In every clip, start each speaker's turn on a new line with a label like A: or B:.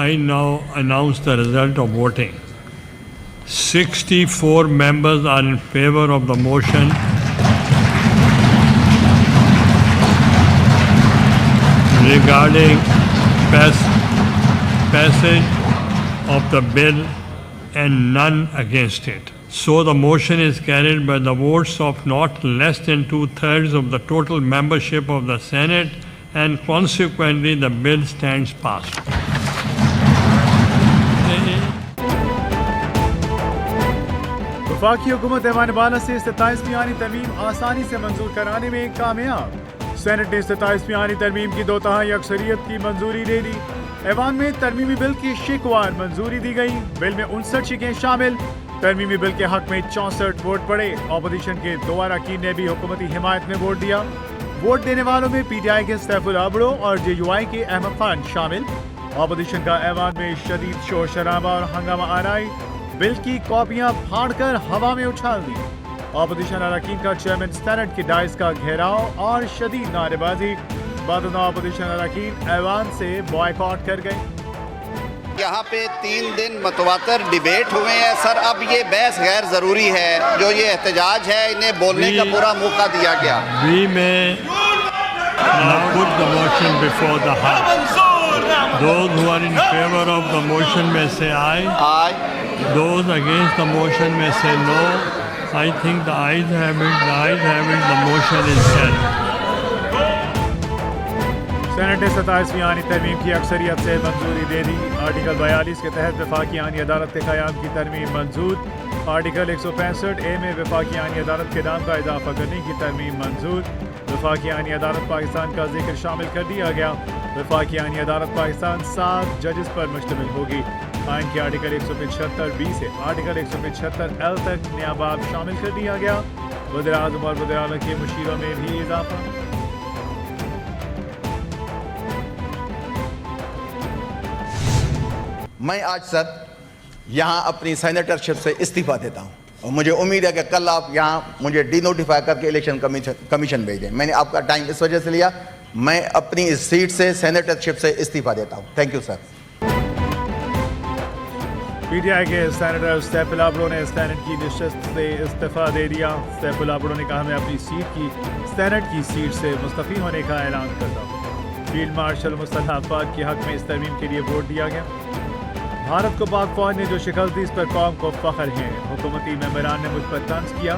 A: I now announce the result of voting. 64 members are in favor of the motion. Regarding passage of the bill and none against it. So the motion is carried by the votes of not less than 2/3 of the total membership of the Senate, and consequently the bill stands passed.
B: वफाकी हुकूमत ऐवान बाला से 27वीं आनी तरमीम आसानी से मंजूर कराने में कामयाब। सेनेट ने 27वीं आनी तरमीम की 2/3 अक्सरियत की मंजूरी दे दी। ऐवान में तरमीमी बिल की शिकवार मंजूरी दी गई। बिल में 59 शिकें शामिल। तरमीमी बिल के हक में 64 वोट पड़े। अपोजिशन के 2 अरकान ने भी हुकूमती हिमायत में वोट दिया। वोट देने वालों में PTI के सैफुल आबड़ो और JUI के अहमद खान शामिल। अपोजिशन का ऐवान में शदीद शोर शराबा और हंगामा आराई। बिल की कॉपियां फाड़कर हवा में उछाल दी। अपोजिशन अरकान का चेयरमैन सेनेट के डाइस का घेराव और शदीद नारेबाजी। बाद अपोजिशन अरकान ऐवान से बॉयकॉट कर गए।
C: यहाँ पे 3 दिन मतवातर डिबेट हुए हैं सर। अब ये बहस गैर ज़रूरी है। जो ये एहतजाज है इन्हें बोलने का पूरा मौका दिया गया।
A: We may now put the motion before the House. Those who are in favor of the motion may say aye.
C: Aye.
A: Those against the motion may say no. I think the ayes have it. The ayes have it. The motion is carried.
B: Senate ने 27वीं आनी तरमीम की अक्सरियत से मंजूरी दे दी। Article 42 के तहत वफाकी आनी अदालत के क़याम की तरमीम मंजूर। आर्टिकल 165A में वफाकी आनी अदालत के नाम का इजाफा करने की तरमीम मंजूर। वफाकी आनी अदालत पाकिस्तान का जिक्र शामिल कर दिया गया। वफाकी आनी अदालत पाकिस्तान 7 जजेस पर मुश्तमिल होगी। आइन के आर्टिकल 175B से आर्टिकल 175L तक नया बाब शामिल कर दिया गया। वज़ीर-ए-आज़म और वज़ीर-ए-आला के मुशीरों में भी इजाफा।
C: मैं आज सर यहाँ अपनी सेनेटरशिप से इस्तीफ़ा देता हूँ और मुझे उम्मीद है कि कल आप यहाँ मुझे डिनोटिफाई करके इलेक्शन कमीशन भेज दें। मैंने आपका टाइम इस वजह से लिया। मैं अपनी इस सीट से सेनेटरशिप से इस्तीफ़ा देता हूँ। Thank you sir.
B: PTI के सेनेटर सैफुल आबड़ो ने सेनेट की नशस्त से इस्तीफ़ा दे दिया। सैफुल आबड़ो ने कहा मैं अपनी सेनेट की सीट से मुस्तफ़ी होने का ऐलान करता हूँ। फील्ड मार्शल मुस्तफ़ा अफवाज के हक में इस तरमीम के लिए वोट दिया गया। भारत को पाक फौज ने जो शिकस्त दी इस पर कौम को फ़ख्र है। हुकूमती मेंबरान ने मुझ पर तंज किया,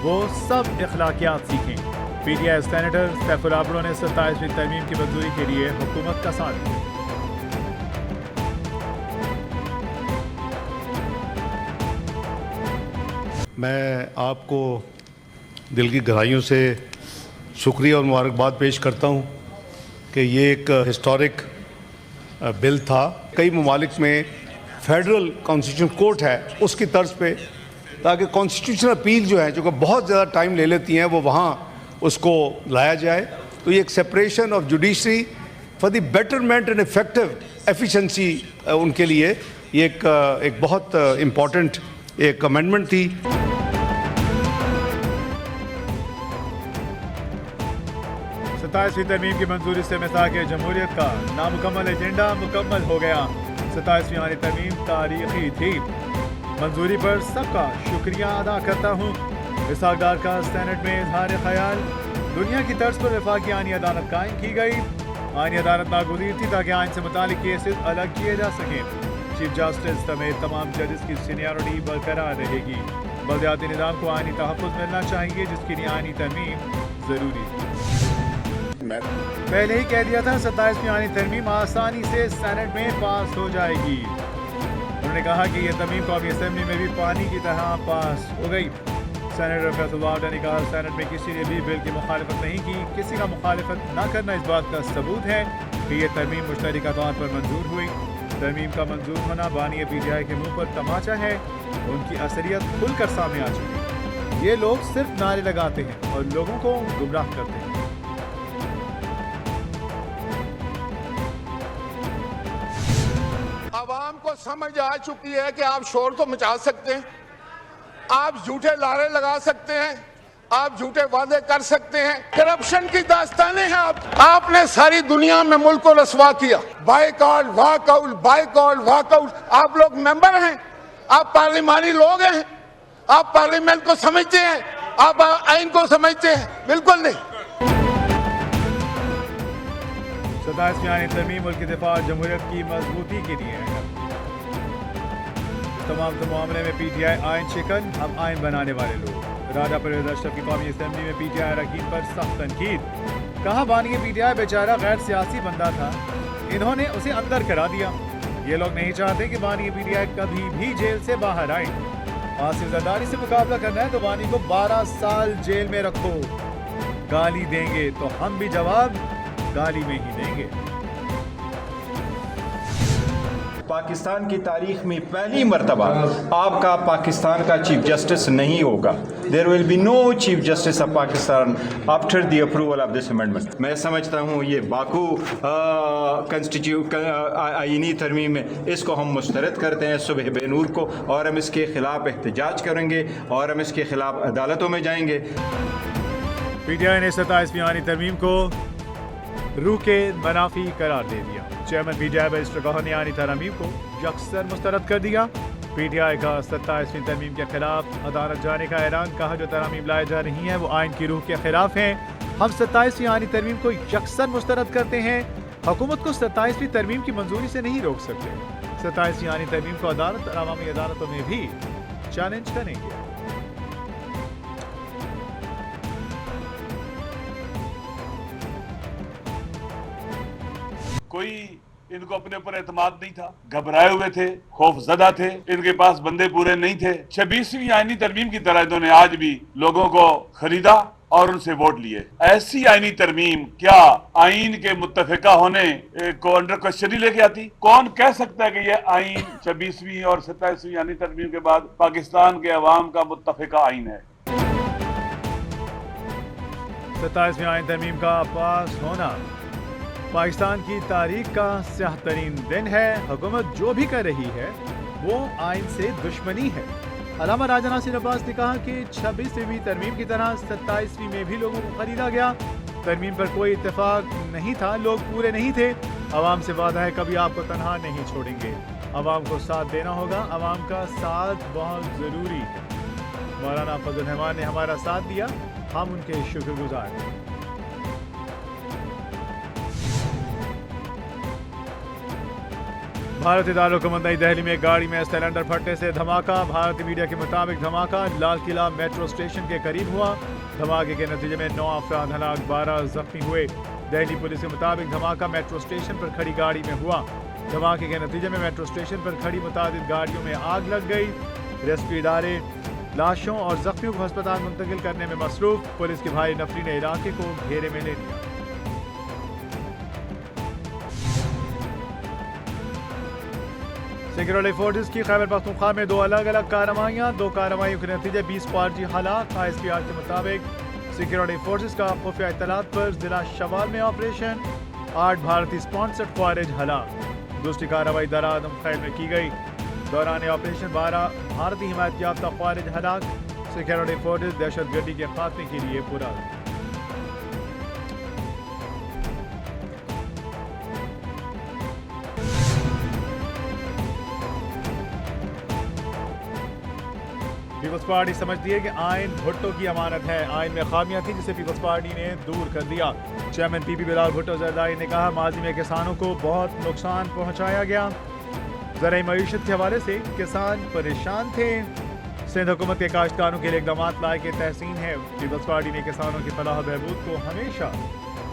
B: वो सब इखलाकियात सीखें। PTI सेनेटर सैफुल आबड़ो ने 27वीं तरमीम की मंजूरी के लिए हुकूमत का साथ दिया।
D: मैं आपको दिल की गहराइयों से शुक्रिया और मुबारकबाद पेश करता हूँ कि ये एक हिस्टोरिक बिल था। कई ममालिक में फेडरल कॉन्स्टिट्यूशन कोर्ट है उसकी तर्ज पे, ताकि कॉन्स्टिट्यूशनल अपील जो है जो कि बहुत ज़्यादा टाइम ले लेती हैं वो वहाँ उसको लाया जाए। तो ये एक separation of judiciary for the betterment and effective efficiency उनके लिए ये एक बहुत इम्पॉर्टेंट एक अमेंडमेंट थी।
B: सताईसवीं तरमीम की मंजूरी से मिसाक जमहूरियत का नामुकम्मल एजेंडा मुकम्मल हो गया। 27वीं आनी तरमीम तारीखी थी। मंजूरी पर सबका शुक्रिया अदा करता हूँ। इसहाक डार का सेनेट में इजहार ख्याल। दुनिया की तर्ज पर वफाकी आनी अदालत कायम की गई। आनी अदालत नागुज़ीर थी ताकि आइन से मुतालिक केसेस अलग किए जा सकें। चीफ जस्टिस समेत तमाम जजेस की सीनियरिटी बरकरार रहेगी। बलदियाती निज़ाम को आइनी तहफ़्फ़ुज़ मिलना चाहिए जिसके लिए आइनी तरमीम ज़रूरी है। पहले ही कह दिया था 27वीं आनी तरमीम आसानी से सेनेट में पास हो जाएगी। उन्होंने कहा कि यह तरमीम कौमी असेंबली में भी पानी की तरह पास हो गई। सेनेटर फैसल वार्डा ने कहा सेनेट में किसी ने भी बिल की मुखालिफत नहीं की। किसी का मुखालिफत न करना इस बात का सबूत है कि यह तरमीम मुश्तरका तौर पर मंजूर हुई। तरमीम का मंजूर होना बानी PTI के मुंह पर तमाचा है। उनकी असलियत खुलकर सामने आ चुकी है। ये लोग सिर्फ नारे लगाते हैं और लोगों को गुमराह करते हैं।
E: आवाम को समझ आ चुकी है कि आप शोर तो मचा सकते हैं, आप झूठे नारे लगा सकते हैं, आप झूठे वादे कर सकते हैं, करप्शन की दास्तानें हैं। आपने सारी दुनिया में मुल्क को रसवा किया, बाइकआउट वॉकआउट। आप लोग मेंबर हैं, आप पार्लिमानी लोग हैं, आप पार्लियामेंट को समझते हैं, आप आइन को समझते हैं? बिल्कुल नहीं।
B: 27वीं आईनी तरमीम मुल्क की दिफा जमहूरियत की मजबूती के लिए है। इस तमाम मामले में PTI आइन शिकन, हम आइन बनाने वाले लोग। राजा परवेज अशरफ की कौमी असम्बली में PTI अरकान पर सख्त तनकीद। कहा बानी PTI बेचारा गैर सियासी बंदा था, इन्होंने उसे अंदर करा दिया। ये लोग नहीं चाहते कि बानी PTI कभी भी जेल से बाहर आए। आसिफ जरदारी से मुकाबला करना है तो बानी को 12 साल जेल में रखो। गाली देंगे तो हम भी जवाब गाली में ही देंगे।
F: पाकिस्तान की तारीख में पहली मरतबा आपका पाकिस्तान का चीफ जस्टिस नहीं होगा। There will be no chief justice of Pakistan after the approval of this amendment. मैं समझता हूँ ये बाकू आईनी तरमीम में इसको हम मुस्तरद करते हैं सुबह बेनूर को, और हम इसके खिलाफ एहतजाज करेंगे और हम इसके खिलाफ अदालतों में जाएंगे।
B: PTI ने 27वीं आईनी तरमीम को रूह के मनाफी करार दे दिया। चेयरमैन PTI बैरिस्टर गौहर ने आईनी तरमीम को यकसर मुस्तरद कर दिया। PTI का 27वीं तरमीम के खिलाफ अदालत जाने का ऐलान। कहा जो तरमीम लाई जा रही हैं वो आइन की रूह के खिलाफ हैं। हम 27वीं आईनी तरमीम को यकसर मुस्तरद करते हैं। हुकूमत को 27वीं तरमीम की मंजूरी से नहीं रोक सकते। 27वीं आईनी तरमीम को अदालत और अवामी अदालतों में भी चैलेंज करेंगे।
G: कोई इनको अपने ऊपर एतमाद नहीं था, घबराए हुए थे, खौफजदा थे, इनके पास बंदे पूरे नहीं थे। 26वीं आईनी तरमीम की तरह इन्होंने आज भी लोगों को खरीदा और उनसे वोट लिए। ऐसी आईनी तरमीम क्या आइन के मुत्तफिका होने को अंडर क्वेश्चन ही लेके आती? कौन कह सकता है कि ये आइन 26वीं और 27वीं आईनी तरमीम के बाद पाकिस्तान के अवाम का मुत्तफिका आइन है?
B: 27वीं आईनी तरमीम का पास होना पाकिस्तान की तारीख का स्याह तरीन दिन है। हुकूमत जो भी कर रही है वो आइन से दुश्मनी है। अल्लामा राजा नासिर अब्बास ने कहा कि 26वीं तरमीम की तरह 27वीं में भी लोगों को खरीदा गया। तरमीम पर कोई इत्तेफाक नहीं था, लोग पूरे नहीं थे। अवाम से वादा है कभी आपको तनहा नहीं छोड़ेंगे। अवाम को साथ देना होगा, अवाम का साथ बहुत ज़रूरी है। मौलाना फजल रहमान ने हमारा साथ दिया, हम उनके शुक्रगुजार हैं। भारतीय दारुल नई दिल्ली में गाड़ी में सिलेंडर फटने से धमाका। भारतीय मीडिया के मुताबिक धमाका लाल किला मेट्रो स्टेशन के करीब हुआ। धमाके के नतीजे में 9 अफराद हलाक, 12 जख्मी हुए। दिल्ली पुलिस के मुताबिक धमाका मेट्रो स्टेशन पर खड़ी गाड़ी में हुआ। धमाके के नतीजे में मेट्रो स्टेशन पर खड़ी मुताबिक गाड़ियों में आग लग गई। रेस्क्यू इदारे लाशों और जख्मियों को अस्पताल मुंतकिल करने में मसरूफ। पुलिस के भारी नफरी ने इलाके को घेरे में ले लिया। सिक्योरिटी फोर्सेस की खैबर पख्तूनख्वा में 2 अलग अलग कार्रवाइयाँ। 2 कार्रवाइयों के नतीजे 20 फौजी हलाक। ISPR के मुताबिक सिक्योरिटी फोर्सेस का खुफिया इत्तलात पर जिला शवाल में ऑपरेशन। 8 भारतीय स्पॉन्सर्ड ख्वारिज हलाक। दूसरी कार्रवाई दरादम खैर में की गई। दौरान ऑपरेशन 12 भारतीय हिमायत याफ्ता ख्वारिज हलाक। सिक्योरिटी फोर्सेस दहशतगर्दी के खात्मे के लिए पूरा। पीपल्स पार्टी समझती है कि आइन भुट्टो की अमानत है। आइन में खामियां थी जिसे पीपल्स पार्टी ने दूर कर दिया। चेयरमैन PB बिलाल भुट्टो जरदारी ने कहा माजी में किसानों को बहुत नुकसान पहुंचाया गया। ज़राई मईशत के हवाले से किसान परेशान थे। सिंध हुकूमत के काश्तकारों के लिए इक़दाम लाए के तहसीन है। पीपल्स पार्टी ने किसानों की फलाह बहबूद को हमेशा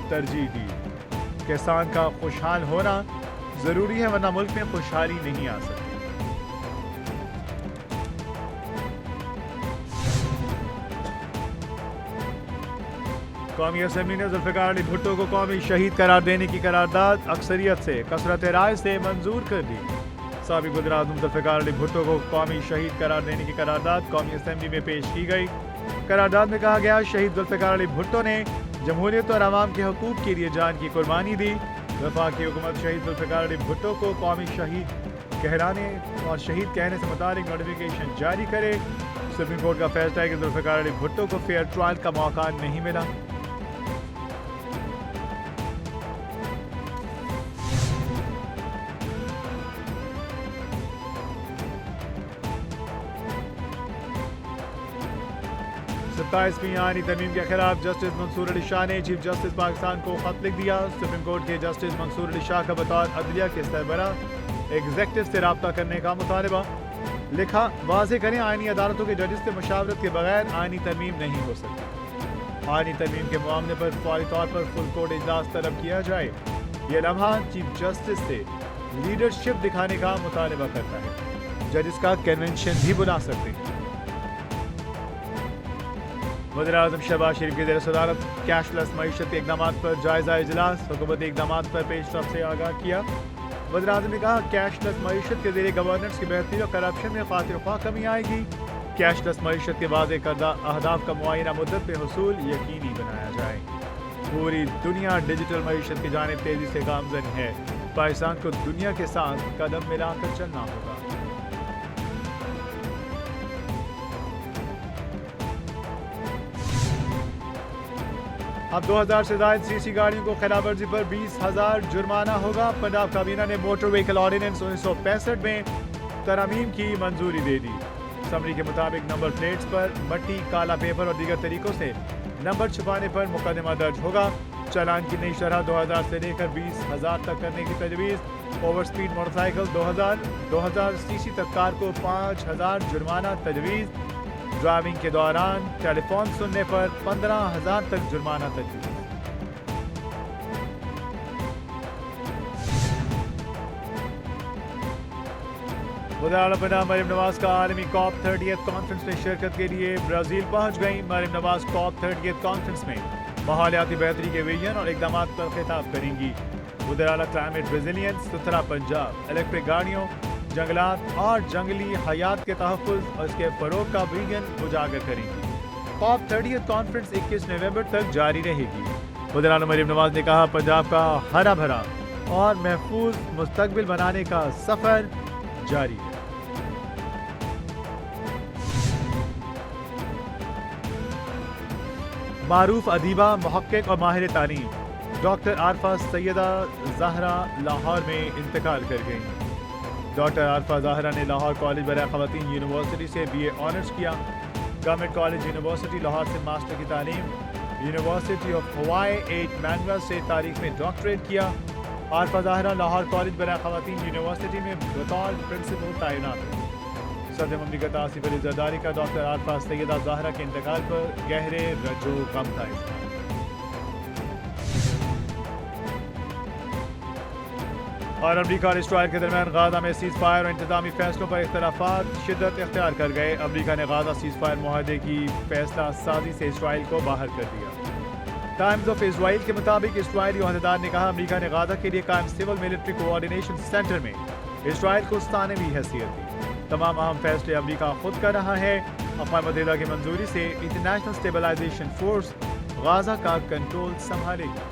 B: तरजीह दी। किसान का खुशहाल होना ज़रूरी है वरना मुल्क में खुशहाली नहीं आ सकती। कौमी असम्बली ने जुल्फ़िकार अली भुट्टो को कौमी शहीद करार देने की करारदाद अक्सरियत से कसरत राय से मंजूर कर दी। साबिक़ वज़ीर-ए-आज़म जुल्फ़िकार अली भुट्टो को कौमी शहीद करार देने की करारदाद कौमी असम्बली में पेश की गई। करारदाद में कहा गया शहीद जुल्फ़िकार अली भुट्टो ने जमहूरियत और आवाम के हकूक़ के लिए जान की कुर्बानी दी। वफाकी हुकूमत शहीद जुल्फ़िकार अली भुट्टो को कौमी शहीद कहलाने और शहीद कहने से मुतालिक नोटिफिकेशन जारी करे। सुप्रीम कोर्ट का फैसला है कि जुल्फिकार अली भुट्टो को फेयर ट्रायल का मौका नहीं मिला। सत्ताईसवीं आईनी तरमीम के खिलाफ जस्टिस मंसूर अली शाह ने चीफ जस्टिस पाकिस्तान को खत लिख दिया। सुप्रीम कोर्ट के जस्टिस मंसूर अली शाह का बतौर अदलिया के सरबराह एग्जेक्टिव से रब्ता करने का मुतालबा। लिखा, वाज़ेह करें आईनी अदालतों के जजेस से मशावरत के बगैर आईनी तरमीम नहीं हो सकती। आईनी तरमीम के मामले पर फौरी तौर पर फुल कोर्ट इजलास तलब किया जाए। यह लम्हा चीफ जस्टिस से लीडरशिप दिखाने का मुतालबा करता है। जजेस का कन्वेंशन भी बुला सकते हैं। वज़ीर-ए-आज़म शहबाज शरीफ की ज़ेर सदारत कैशलेस मईशत के इक़दामात पर जायज़ा इजलास। हुकूमती इक़दामात पर पेशरफ्त से आगाह किया। वज़ीर-ए-आज़म ने कहा, कैशलेस मईशत के ज़रिए गवर्नेंस की बेहतरी और करप्शन में खातिर ख्वाह कमी आएगी। कैशलेस मईशत के वाज़ेह करदा अहदाफ का मुआयना मुद्दत पे हुसूल यकीनी बनाया जाए। पूरी दुनिया डिजिटल मईशत की जानिब तेज़ी से गामज़न है। पाकिस्तान को दुनिया के साथ कदम मिलाकर चलना होगा। अब 2000 से ज़ायद सीसी गाड़ियों को खिलाफवर्जी पर 20,000 जुर्माना होगा। पंजाब काबीना ने मोटर व्हीकल ऑर्डिनेंस 1965 में तरमीम की मंजूरी दे दी। समरी के मुताबिक नंबर प्लेट्स पर मट्टी, काला पेपर और दीगर तरीकों से नंबर छुपाने पर मुकदमा दर्ज होगा। चालान की नई शरह 2000 से लेकर 20,000 तक करने की तजवीज़। ओवर स्पीड मोटरसाइकिल 2000 सीसी तक कार को 5,000 जुर्माना तजवीज़। ड्राइविंग के दौरान टेलीफोन सुनने पर 15,000 तक जुर्माना तजवीज़। वज़ीर-ए-आला पंजाब मरियम नवाज का आलमी कॉप 30th कॉन्फ्रेंस में शिरकत के लिए ब्राज़ील पहुंच गई। Maryam Nawaz corp 30th conference में माहौलियाती बेहतरी के विजन और इक़दामात पर खिताब करेंगी। वज़ीर-ए-आला क्लाइमेट रेजिलियंस, सुथरा पंजाब, इलेक्ट्रिक गाड़ियों, जंगलात और जंगली हयात के तहफ़्फ़ुज़ और इसके फ़रोग़ का विजन उजागर करेंगी। कॉप 30th कॉन्फ्रेंस 21 नवंबर तक जारी रहेगी। वज़ीर-ए-आला मरियम नवाज ने कहा, पंजाब का हरा भरा और महफूज मुस्तक़बिल बनाने का सफ़र जारी है। मारूफ अदीबा, मुहक्किक और माहिर तालीम डॉक्टर आरफा सैयदा ज़हरा लाहौर में इंतकाल कर गईं। डॉक्टर आरफा ज़हरा ने लाहौर कॉलेज बराए ख़वातीन यूनिवर्सिटी से BA ऑनर्स किया। गवर्नमेंट कॉलेज यूनिवर्सिटी लाहौर से मास्टर की तालीम, यूनिवर्सिटी ऑफ हवाई 8 मैनुअल से तारीख में डॉक्टरेट किया। आरफा ज़हरा लाहौर कॉलेज बराए ख़वातीन यूनिवर्सिटी में बतौर प्रिंसिपल तैनात है। सदर ममलिकत आसिफ अली ज़रदारी का डॉक्टर आरफा सैयदा ज़हरा के इंतकाल पर गहरे रजो गम का इज़हार। और अमरीका और इसराइल के दरमियान गाजा में सीज़ फायर और इंतजामी फैसलों पर इख्तलाफात शिद्दत इख्तियार कर गए। अमरीका ने गाजा सीज़ फायर मुआहदे की फैसला साजी से इसराइल को बाहर कर दिया। टाइम्स ऑफ इसराइल के मुताबिक इसराइली ओहदेदार ने कहा, अमरीका ने गाजा के लिए कायम सिविल मिलिट्री कोऑर्डिनेशन सेंटर में इसराइल को सानवी हैसियत दी। तमाम अहम फैसले अमरीका खुद कर रहा है। अक़वाम मुत्तहिदा की मंजूरी से इंटरनेशनल स्टेबलाइजेशन फोर्स गाजा का कंट्रोल संभालेगी।